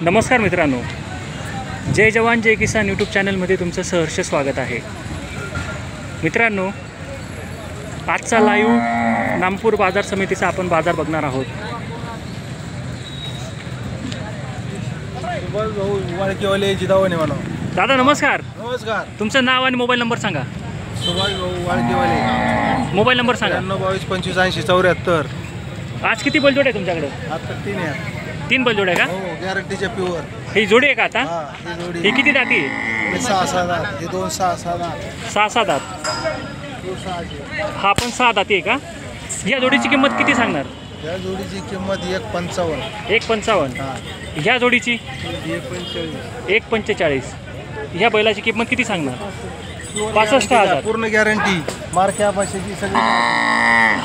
नमस्कार मित्रांनो, जय जवान जय किसान यूट्यूब चॅनलमध्ये तुमचं सहर्ष स्वागत आहे। मित्रांनो, आजचा लाईव्ह नामपूर बाजार समितीचा आपण बाजार बघणार आहोत। वाळकीवाले जिदावणे म्हणा। दादा नमस्कार। नमस्कार। तुमचं नाव आणि मोबाईल नंबर सांगा। सुभाष भाऊ वाळकीवाले। मोबाईल नंबर सांगा। 92 25 80 74। आज किती बैलजोड आहे तुमच्याकडे? आता 3 आहे। 3 बैलजोड आहे का? हो, गॅरंटीच्या प्युअर। ही जोडी आहे का आता? हां, ही जोडी। ही किती दाती आहे? हे 6 दात, हे 2 6 दात। 6 दात। हा पण 6 दाती आहे का? या जोडीची किंमत किती सांगणार? या जोडीची किंमत 1.55। 1.55। हां। ह्या जोडीची 1.45। 1.45। ह्या बैलाची किंमत किती सांगणार? 65,000। पूर्ण गॅरंटी। मार्क्या भाषेची सगळी।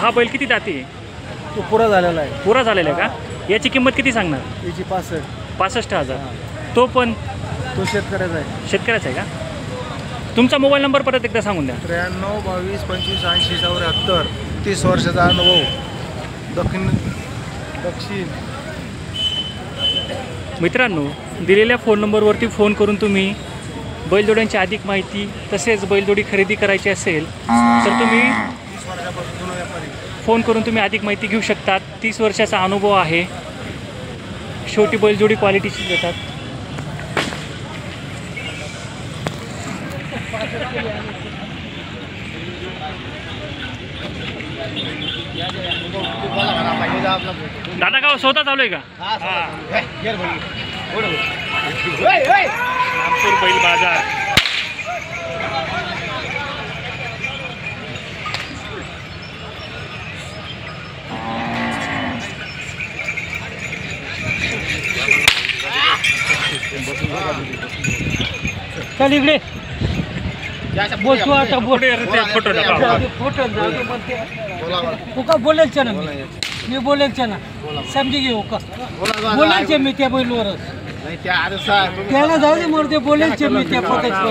हा बैल किती दाती आहे? तो पुरा झालेला आहे। पुरा झालेला आहे का? याची किंमत किती सांगणार? याची 65। 65,000। तो पण तो शेतकऱ्याचा आहे। शेतकऱ्याचा आहे का? तुमचा मोबाईल नंबर परत एकदा सांगून द्या। 93 22 25 80 74। 30 वर्षाचा अनुभव। दक्षिण। मित्रांनो, दिलेल्या फोन नंबरवरती फोन करून तुम्ही बैलजोड्यांची अधिक माहिती तसेच बैलजोडी खरेदी करायची असेल तर तुम्ही 30 वर्षापासून जुना व्यापारी। फोन करून तुम्ही अधिक माहिती घेऊ शकतात। 30 वर्षाचा अनुभव आहे। शेवटी बैलजोडी क्वालिटीची देतात। दादा गाव स्वतः चालू आहे का? नामपूर बैल बाजार। चल इकडे बोलतो आता बोल फोटो फोटो तू का बोलायचं ना मी बोलायचं ना समजी घेऊ का बोलायचे मी त्या बैलवरच त्याला जाऊ दे मोर ते बोलायचे मी त्या पकायचं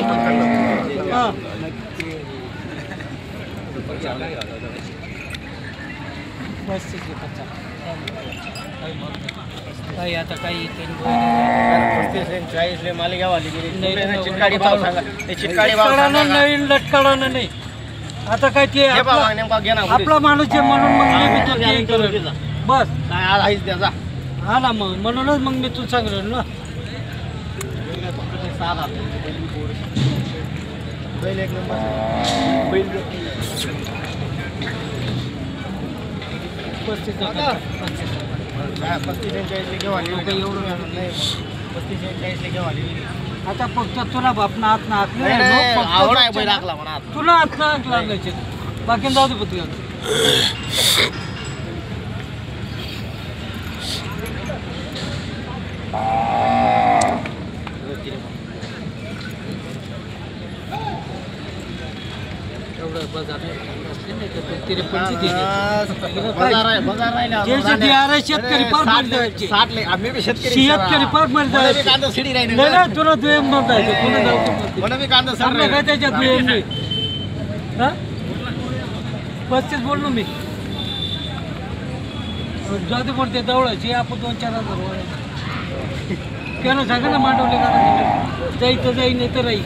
हां बस काही आता काही नवीन लटकाळानं नाही आता काय ते आपला माणूस आहे म्हणून मग मी तो बस त्याचा हा ना मग म्हणूनच मग मी तू सांगलो ना एक नंबर। 35 आता फक्त तुला बापना हात ना तुला हात ना लागायचे बाकी जाऊ दे पत्रिका शेतकरी फार तुला दुय्यम नोंदायचं काय त्याच्यात दुय्यम नाही 35 बोललो मी जाऊ बोलते दवळाची आपण 2-4 हजार त्यानं सांगा ना मांडवले का जाई तर जाई नाही तर राही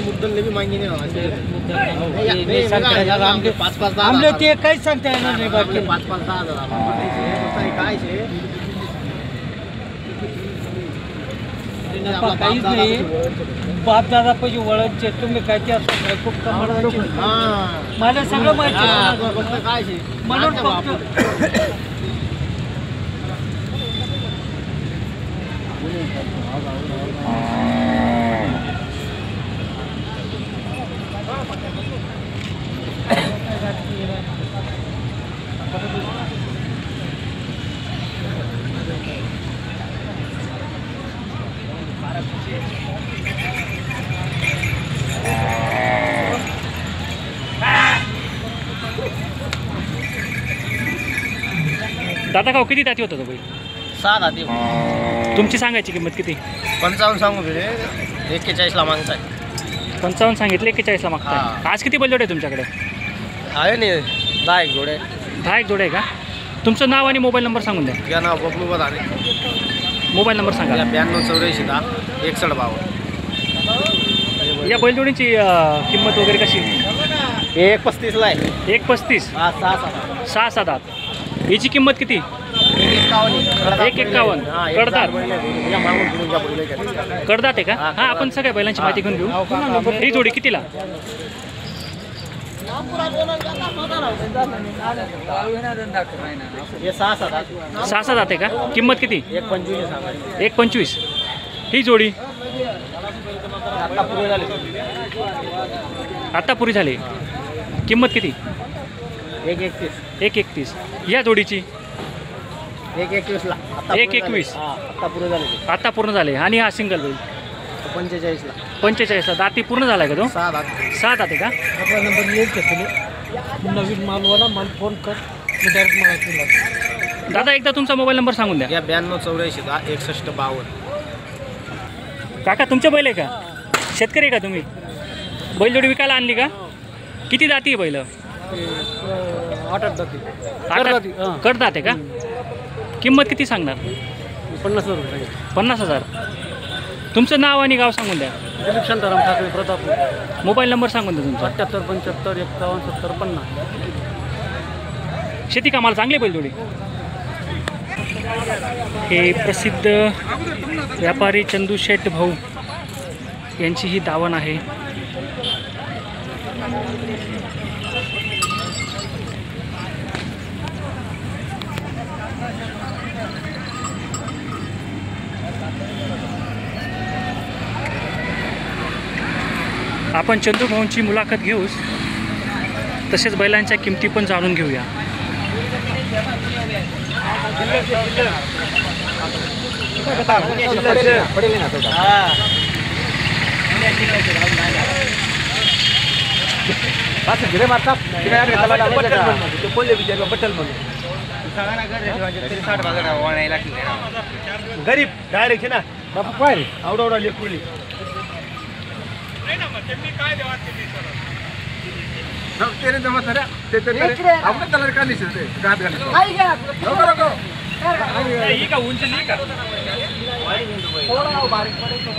मुद्दल भी मांगी नाही आमले ते काहीच सांगता येणार नाही बाकी 5-5 10 हजार काय काहीच नाही बाप दादा पैसे वळणचे तुम्ही काय ते असं खूप कमाल मला सगळं माहिती काय म्हणून फक्त दादा गाव किती दाती होता तो बैल? 6 दाती। तुमची सांगायची किंमत किती? 55 सांगू फिरे 41 ला मागताय। 55 सांगितले 41 ला मागताय। आज किती बैलजोड आहे तुमच्याकडे? आहे नाही 10 एक जोडे 10 एक जोडे आहे का? तुमचं नाव आणि मोबाईल नंबर सांगून द्या. या नाव बबलू बदाने. मोबाईल नंबर सांगा. 9284 या बैलजोडीची किंमत वगैरे कशी? 135 ला आहे. 1.35. 6-7 दात. याची किंमत किती? 1.51. कडदात. कडदात आहे का? हां, आपण सगळ्या बैलांची माहिती घेऊन घेऊ. ही जोडी कितीला? हे 6-7 6-7 दात आहे का? किंमत किती? 1.25. ही जोडी आता पुरी झाली. किंमत किती? 1.31. या जोडीची 1.21 ला. 1.21. आता पूर्ण झाले. आणि हा सिंगल बैल 45 ला. 45 ला. दाती पूर्ण झालाय का तो? 6 दात आहे का? आपला नंबर येईल का तुला? नवीन मालवाला मला फोन कर, मी डायरेक्ट मला तुला. दादा एकदा तुमचा मोबाईल नंबर सांगून द्या. या 9284 6152. काका तुमचे बैल आहे का? शेतकरी आहे का तुम्ही? बैलजोडी विकायला आणली का? किती दाती आहे बैल? 8 जाती. कडदात आहे का? किंमत किती सांगणार? 50 रुपये. 50,000. तुमचं नाव आणि गाव सांगून द्या. दिलीप शांताराम ठाकरे, प्रतापपूर. मोबाईल नंबर सांगून द्या तुमचा. 78 75 51 70 50. शेती कामाला चांगली बैलजोडी. हे प्रसिद्ध व्यापारी चंदू शेठ भाऊ यांची ही दावण आहे. आपण चंदू भाऊंची मुलाखत घेऊच, तसेच बैलांच्या किमती पण जाणून घेऊया. गरीब डायरेक्ट ना बापू पाय आवडा लेकुली तेरे जमा सर ते आपण कलर काढली ते गात घाल ही का उंच नाही का? थोडा बारीक पडे तो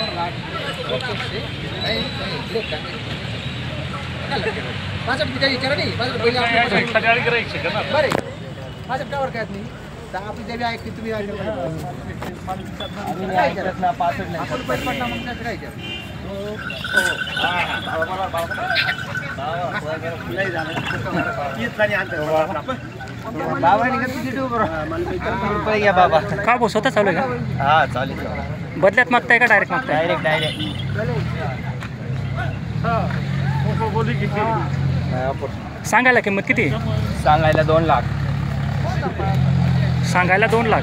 माझं पिता विचार नाही माझं पहिले बरे माझं टावर काय नाही आपली देवी ऐकली तुम्ही आपण पैसे पडला मग काय करायचं? का भाऊ स्वतः चालू आहे का? हा चालेल. बदल्यात मागताय का डायरेक्ट मागताय? डायरेक्ट सांगायला किंमत किती? सांगायला 2 लाख. सांगायला 2 लाख.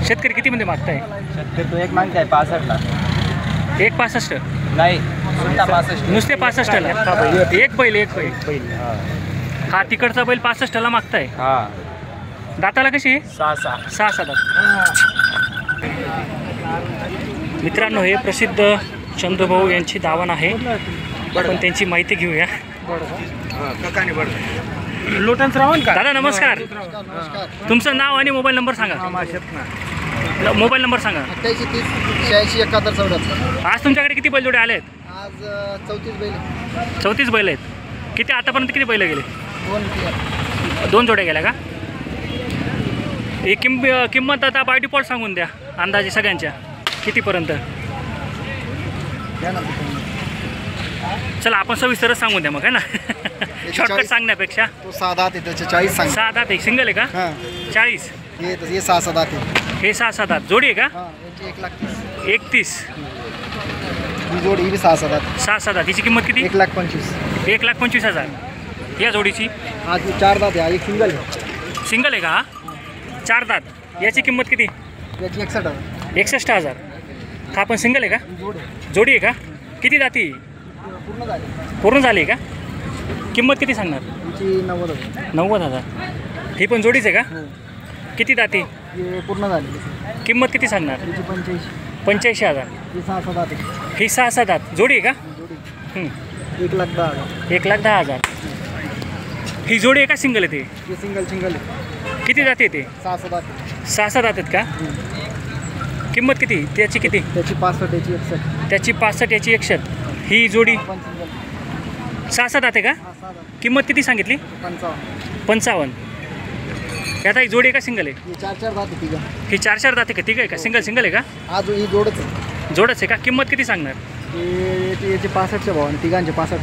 शेतकरी किती मध्ये मागताय? शेतकरी तो एक मागताय 65 लाख. 1.65. नाही सुद्धा 65. नुसते 65ला. एक बैल. हा तिकडचा बैल 65ला मागताय. हा दाताला कशी? 6 दात. मित्रांनो, हे प्रसिद्ध चंदूभाऊ यांची दावण आहे. आपण त्यांची माहिती घेऊया. लोटन श्रावण का? दादा नमस्कार. तुमचं नाव आणि मोबाईल नंबर सांगा. मोबाईल नंबर सांगा. 88 30 86 71 74. आज तुमच्याकडे किती बैलजोडे आले आहेत? आज 34 बैल. 34 बैल आहेत. किती आतापर्यंत किती बैल गेले? 2 जोड्या गेल्या का? ही किंमत आता बाय डिफॉल्ट सांगून द्या अंदाजे सगळ्यांच्या कितीपर्यंत. चला आपण सविस्तरच सांगून द्या मग, आहे ना. शॉर्टकट सांगण्यापेक्षा. तो 6 दात आहे त्याचे 40 सांग. 6 दात एक सिंगल आहे का? 40. हे 6 दात आहे. हे 6 दात जोडी आहे का? याची 1,30,000. 31. ही जोडी ही 6 दात. 6 दात. हिची किंमत किती? 1,25,000. 1,25,000. या जोडीची? आज 4 दात आहे. एक सिंगल आहे. सिंगल आहे का? हा 4 दात. याची किंमत किती? याची 61,000. 61,000. हा पण सिंगल आहे का? जोडी आहे का? किती दाती? पूर्ण झाली का? किंमत किती सांगणार? याची 90,000. 90,000. ही पण जोडीच आहे का? किती दाती? पूर्ण झाली. किंमत किती सांगणार? याची 85,000. ही 6 दात आहे. ही 6 दात जोडी आहे का? 1,10,000. 1,10,000. ही जोडी आहे का सिंगल आहे ते? हे सिंगल किती जाते ते? 6 दात 6 जातात का? किंमत किती त्याची? किती त्याची 65 याची 61 त्याची? 65 याची 61. ही जोडी पण सिंगल 6 जाते का? 6 दात किंमत किती सांगितली? 55. आता ही जोडी आहे का सिंगल आहे? हे 4 दात तिघा. ही 4 जाते का? तिघं आहे का? सिंगल आहे का? आज ही जोडच आहे. जोडच आहे का? किंमत किती सांगणार? याचे 65च्या भावाने तिघांचे 65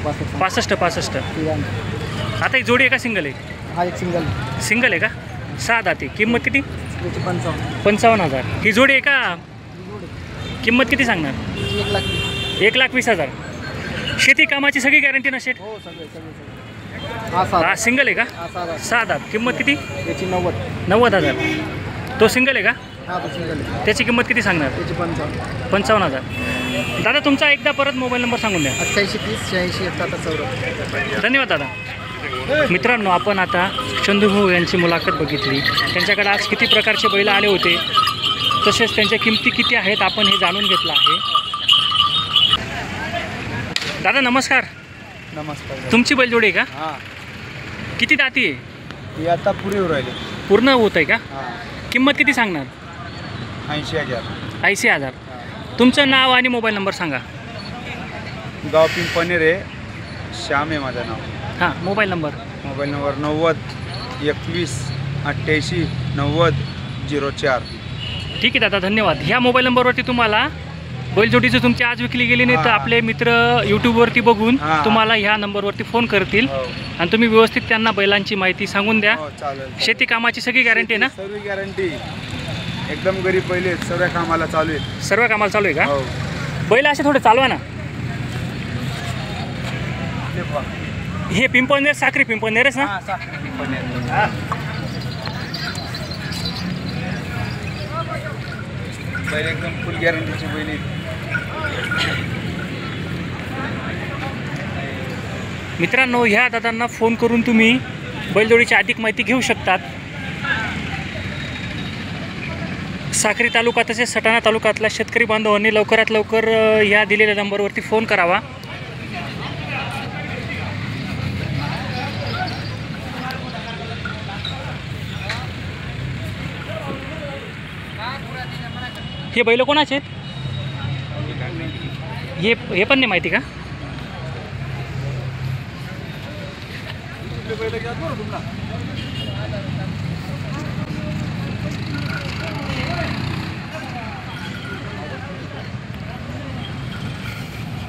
65. तिघांचे. आता ही जोडी आहे का सिंगल आहे? हा एक सिंगल सिंगल आहे का? 6 जाते. किंमत किती? त्याची 55 55,000. ही जोडी आहे का? किंमत किती सांगणार? 1,20,000. 1,20,000. शेती कामाची सगळी गॅरंटी ना शेट? हो सगळे हा हा सिंगल आहे का? हा 6 दात. 6 जात. किंमत किती? त्याची 90. 90,000. तो सिंगल आहे का? हा तो सिंगल आहे. त्याची किंमत किती सांगणार? त्याची 55. 55,000. दादा तुमचा एकदा परत मोबाईल नंबर सांगून द्या. 88 30 86 71 धन्यवाद दादा. मित्रांनो, आपण आता चंदूभाऊ यांची मुलाखत बघितली. त्यांच्याकडे आज किती प्रकारचे बैल आले होते, तसेच त्यांच्या किमती किती आहेत आपण हे जाणून घेतलं आहे. दादा नमस्कार. नमस्कार. तुमची बैलजोडी आहे का? हां किती दाती आहे? ही आता पुरी राहिली. पूर्ण होत आहे का? हां किंमत किती सांगणार? 80,000. 80,000. तुमचं नाव आणि मोबाईल नंबर सांगा. गाव पिंपणेर आहे. श्याम आहे माझं नाव. हां, मोबाईल नंबर. Mobile number 90 21 88 90 04. ठीक आहे दादा, धन्यवाद. ह्या मोबाईल नंबरवरती तुम्हाला बैलजोडीचं तुमची आज विकली गेली नाही तर हां. आपले मित्र यूट्यूबवरती बघून हां. तुम्हाला ह्या नंबरवरती फोन करतील हो आणि तुम्ही व्यवस्थित त्यांना बैलांची माहिती सांगून द्या. हो चालेल. शेती कामाची सगळी गॅरंटी आहे ना? सर्व गॅरंटी. एकदम गरीब पहिले सर्व कामाला चालू आहे. सर्व कामाला चालू आहे का? हो. बैल असे थोडे चालवा ना. हे पिंपळनेर साखरी पिंपळनेरच ना? हां, साखर पिंपणेर. बैल एकदम फुल गॅरंटीची बैल आहे. मित्रांनो, ह्या दादांना फोन करून तुम्ही बैलजोडीची अधिक माहिती घेऊ शकतात. साक्री तालुका तसेच सटाणा तालुक्यातल्या शेतकरी बांधवांनी लवकरात लवकर ह्या दिलेल्या नंबरवरती फोन करावा. हे बैल कोणाचे आहेत? हे पण नाही माहिती का?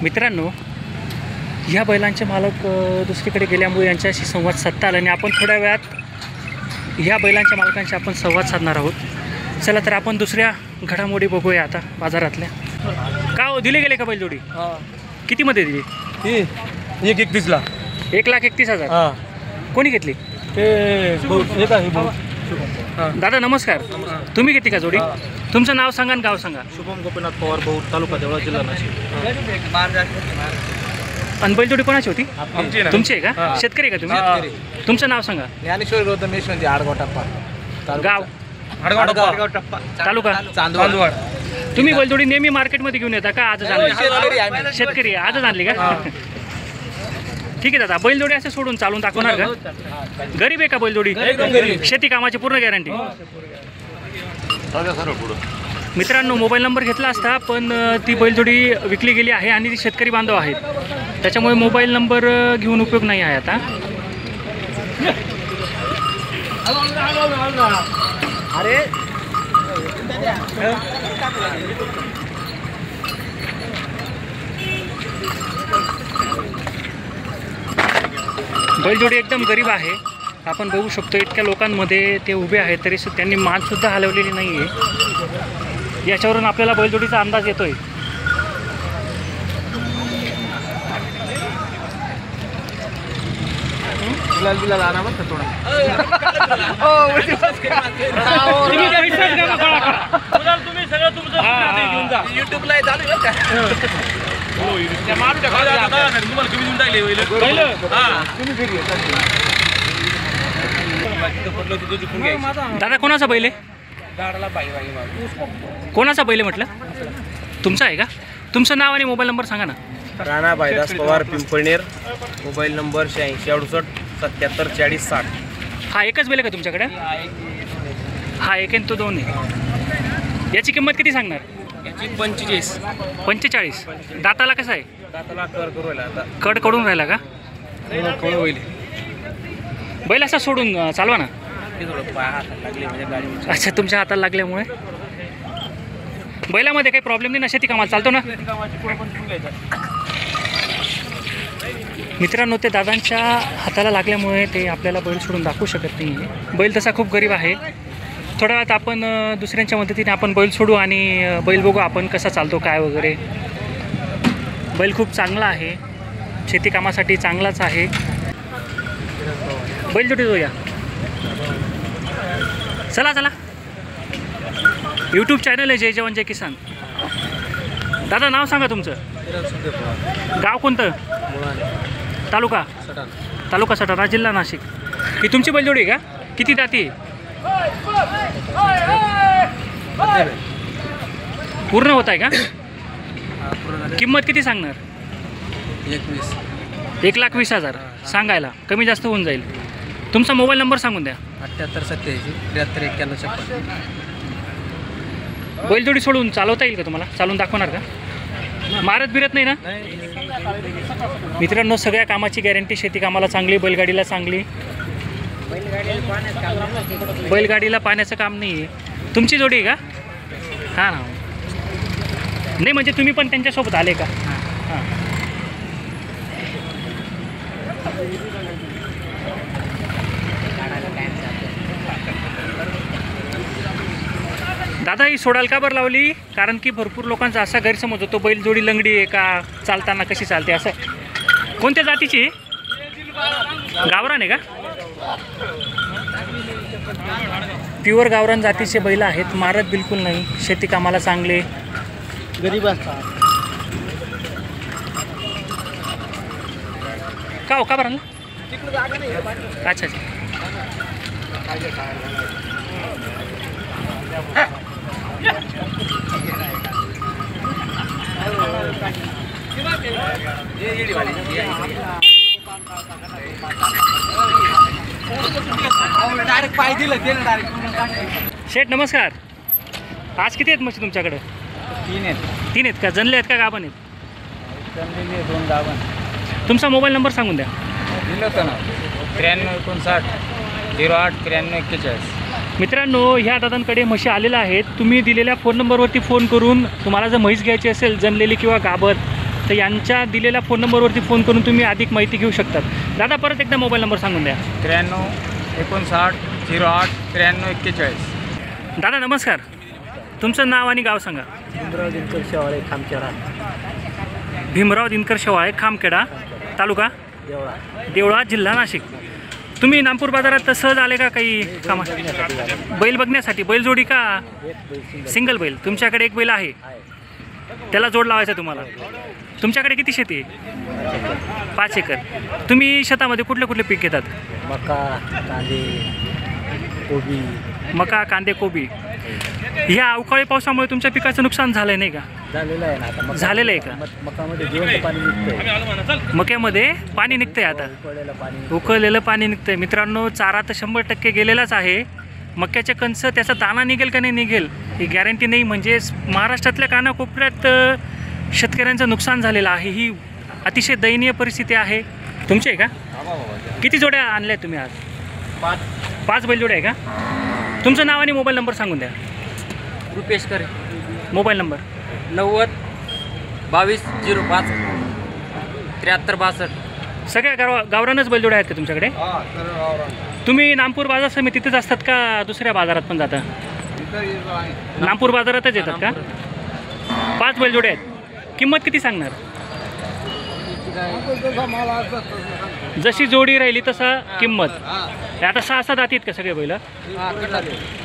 मित्रांनो, ह्या बैलांचे मालक दुसरीकडे गेल्यामुळे यांच्याशी संवाद साधता आला आणि आपण थोड्या वेळात ह्या बैलांच्या मालकांशी आपण संवाद साधणार आहोत. चला तर आपण दुसऱ्या घडामोडी बघूया आता बाजारातल्या. का हो, दिले गेले का बैलजोडी? कितीमध्ये दिली? 1,31,000. 1,31,000. कोणी घेतली? दादा नमस्कार. तुम्ही घेतली का जोडी? तुमचं नाव सांगा आणि गाव सांगा. शुभम गोपीनाथ पवार, भाऊ, तालुका देवळा, जिल्हा नाशिक. आणि बैलजोडी कोणाची होती? तुमची आहे का? हां. शेतकरी आहे का तुम्ही? तुमचं नाव सांगा. ज्ञानेश्वर गौतम यशवंती, आडगाव टप्पा. गाव? आडगाव टप्पा. तालुका? चांदवड. तुम्ही बैलजोडी नेहमी मार्केटमध्ये घेऊन येता का? आजच आणली? शेतकरी आहे, आजच आणली का? ठीक आहे दादा. बैलजोडी असं सोडून चालून दाखवणार का? गरीब आहे का बैलजोडी? एकदम गरीब. शेती कामाची पूर्ण गॅरंटी. मित्रांनो, मोबाईल नंबर घेतला असता पण ती बैलजोडी विकली गेली आहे आणि ती शेतकरी बांधव आहेत, त्याच्यामुळे मोबाईल नंबर घेऊन उपयोग नाही आहे आता. अरे बैलजोडी एकदम गरीब आहे. आपण बघू शकतो इतक्या लोकांमध्ये ते उभे आहेत तरी त्यांनी मानसुद्धा हलवलेली नाही आहे. याच्यावरून आपल्याला बैलजोडीचा अंदाज येतोय. दादा कोणाचा बैल आहे? कोणाचा बैल आहे म्हटलं? तुमचा आहे का? तुमचं नाव आणि मोबाईल नंबर सांगा ना. राणा भाईदास पवार, पिंपळनेर. Mobile number 86 68 77 40 60. हा एकच बैल आहे का तुमच्याकडे? हा एक आहे तो दोन आहे. याची किंमत किती सांगणार? याची 45. 45. दाताला कसं आहे? दाताला कर करू राहिला आता. कड कडून राहिला का? थोडं होईल. बैल असा सोडून चालवा ना. ते थोडं पाय हातात लागले म्हणजे गाडी. अच्छा, तुमच्या हाताला लागल्यामुळे. बैलामध्ये काही प्रॉब्लेम नाही ना? शेती कामाला चालतो ना? मित्रांनो, ते दादांच्या हाताला लागल्यामुळे ते आपल्याला बैल सोडून दाखवू शकत नाही. बैल तसा खूप गरीब आहे. थोड्या वेळात आपण दुसऱ्यांच्या मदतीने आपण बैल सोडू आणि बैल बघू आपण कसा चालतो काय वगैरे. बैल खूप चांगला आहे, शेती कामासाठी चांगलाच आहे. बैल जोडी जाऊया. चला चला. यूट्यूब चॅनल आहे जय जवान जय किसान. दादा नाव सांगा तुमचं. गाव कोणतं? तालुका सटाणा, जिल्हा नाशिक. ही तुमची बैलजोडी आहे का? किती दाती? पूर्ण होत आहे का? किंमत किती सांगणार? 1,20,000 सांगायला. कमी जास्त होऊन जाईल. तुमचा मोबाईल नंबर सांगून द्या. 78 87 73 91 56. बैलजोडी सोडून चालवता येईल का तुम्हाला? चालून दाखवणार का? मारत बिरत नाही ना? मित्रांनो, सगळ्या कामाची गॅरंटी. शेती कामाला चांगली, बैलगाडीला चांगली. बैलगाडीला पाण्याचं काम नाही आहे. तुमची जोडी आहे का? हां नाही, म्हणजे तुम्ही पण त्यांच्यासोबत आले का? हां. दादा ही सोडाल का बरं लावली? कारण की भरपूर लोकांचा असा गैरसमज होतो बैलजोडी लंगडी आहे का, चालताना कशी चालते असं. कोणत्या जातीची? गावरान आहे का? प्युअर गावरान जातीचे बैल आहेत. मारत बिलकुल नाही, शेती कामाला चांगले. गरीब असतात. का हो, का बरं? अच्छा. डायरेक्ट पाय दिलं ते ना डायरेक्ट. शेठ नमस्कार. आज किती आहेत म्हशी तुमच्याकडे? 3 आहेत. 3 आहेत का? जनले आहेत का गाभण आहेत? जमलेली 2 गावन. तुमचा मोबाईल नंबर सांगून द्या. दिलं होतं ना. 93 59 08 93 41. मित्रांनो, ह्या दादांकडे म्हशी आलेल्या आहेत. तुम्ही दिलेल्या फोन नंबरवरती फोन करून तुम्हाला जर म्हैस घ्यायची असेल जनलेली किंवा गाभण, तर यांच्या दिलेल्या फोन नंबरवरती फोन करून तुम्ही अधिक माहिती घेऊ शकतात. दादा परत एकदा मोबाईल नंबर सांगून द्या. 93 59 08 93 41. दादा नमस्कार. तुमचं नाव आणि गाव सांगा. भीमराव दिनकर शेवाळे, खामखेडा. भीमराव दिनकर शेवाळे, खामखेडा, तालुका देवळा, जिल्हा नाशिक. तुम्ही नागपूर बाजारात सहज आले का काही कामा? बैल बघण्यासाठी. बैलजोडी का सिंगल बैल? तुमच्याकडे एक बैल आहे, त्याला जोड लावायचा तुम्हाला. तुमच्याकडे किती शेती आहे? 5 एकर. तुम्ही शेतामध्ये कुठले कुठले पीक घेतात? मका, कांदे, कोबी. ह्या अवकाळी पावसामुळे तुमच्या पिकाचं नुकसान झालं नाही का? झालेलं आहे ना आता. झालेलं आहे का? मकामध्ये जिवंत पाणी निघतंय. मक्यामध्ये पाणी निघतंय आता. उकळलेलं पाणी निघतंय. मित्रांनो, चारा तर 100% गेलेलाच आहे. मक्याचे कणस, त्याचा दाणा निघेल का नाही निघेल ही गॅरंटी नाही. म्हणजे महाराष्ट्रातल्या कानाकोपऱ्यात शेतकऱ्यांचं नुकसान झालेलं आहे. ही अतिशय दयनीय परिस्थिती आहे. तुमची आहे का? किती जोड्या आणल्या तुम्ही आज? 5 बैलजोड्या आहे का? तुमचं नाव आणि मोबाईल नंबर सांगून द्या. रुपेश करे. Mobile number 90 22 05 73 62. सगळ्या गावरानच बैलजोड्या आहेत का तुमच्याकडे? तुम्ही नागपूर बाजार समितीतच असतात का दुसऱ्या बाजारात पण जाता? नागपूर बाजारातच येतात का? 5 बैलजोड्या आहेत. किंमत किती सांगणार? जशी जोडी राहिली तसा किंमत. आता 6-7 दात आहेत का सगळे बैल?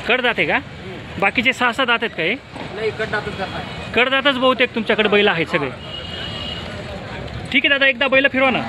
कडदात आहे का? बाकीचे 6-7 दात आहेत का? हे कडदातच बहुतेक तुमच्याकडे बैल आहेत सगळे. ठीक आहे दादा, एकदा बैल फिरवा ना.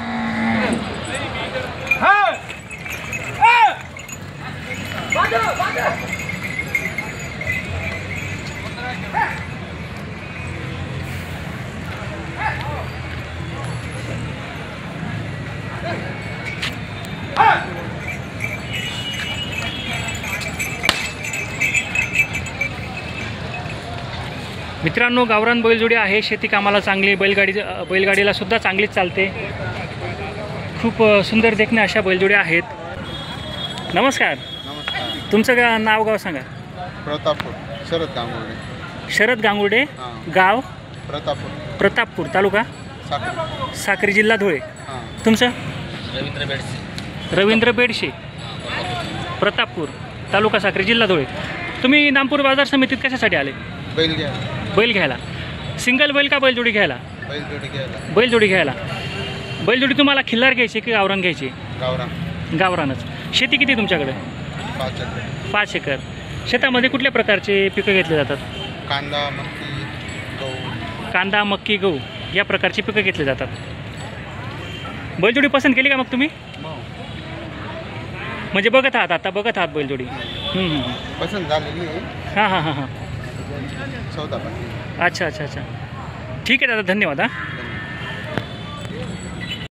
मित्रांनो, गावरान बैलजोडी आहे, शेती कामाला चांगली, बैलगाडीला सुद्धा चांगलीच चालते. खूप सुंदर देखणे अशा बैलजोडी आहेत. नमस्कार. नमस्कार. तुमचं नाव गाव सांगा. प्रतापपूर. शरद गांगुर्डे. शरद गांगुर्डे. हां. गाव प्रतापपूर. प्रतापपूर, तालुका साखर. साक्री, जिल्हा धुळे. हां. तुमचं रवींद्र बेडशे. प्रतापपूर, तालुका साक्री, जिल्हा धुळे. तुम्ही नामपूर बाजार समितीत कशासाठी आले? बैल घ्या. बैल घ्यायला. सिंगल बैल का बैलजोडी घ्यायला? बैलजोडी घ्यायला. बैलजोडी घ्यायला. बैलजोडी तुम्हाला खिल्लार घ्यायची की गावरान घ्यायची? गावरान. गावरानच. शेती किती तुमच्याकडे? 5 एकर. 5 एकर. शेतामध्ये कुठल्या प्रकारचे पिकं घेतले जातात? कांदा, मक्की, गहू. कांदा, मक्की, गहू या प्रकारची पिकं घेतली जातात. बैलजोडी पसंत केली का मग तुम्ही? म्हणजे बघत आहात, आता बघत आहात बैलजोडी? पसंत झालेली आहे. हां हां हां हां. सौदा पण. अच्छा अच्छा अच्छा. ठीक आहे दादा, धन्यवाद. हां.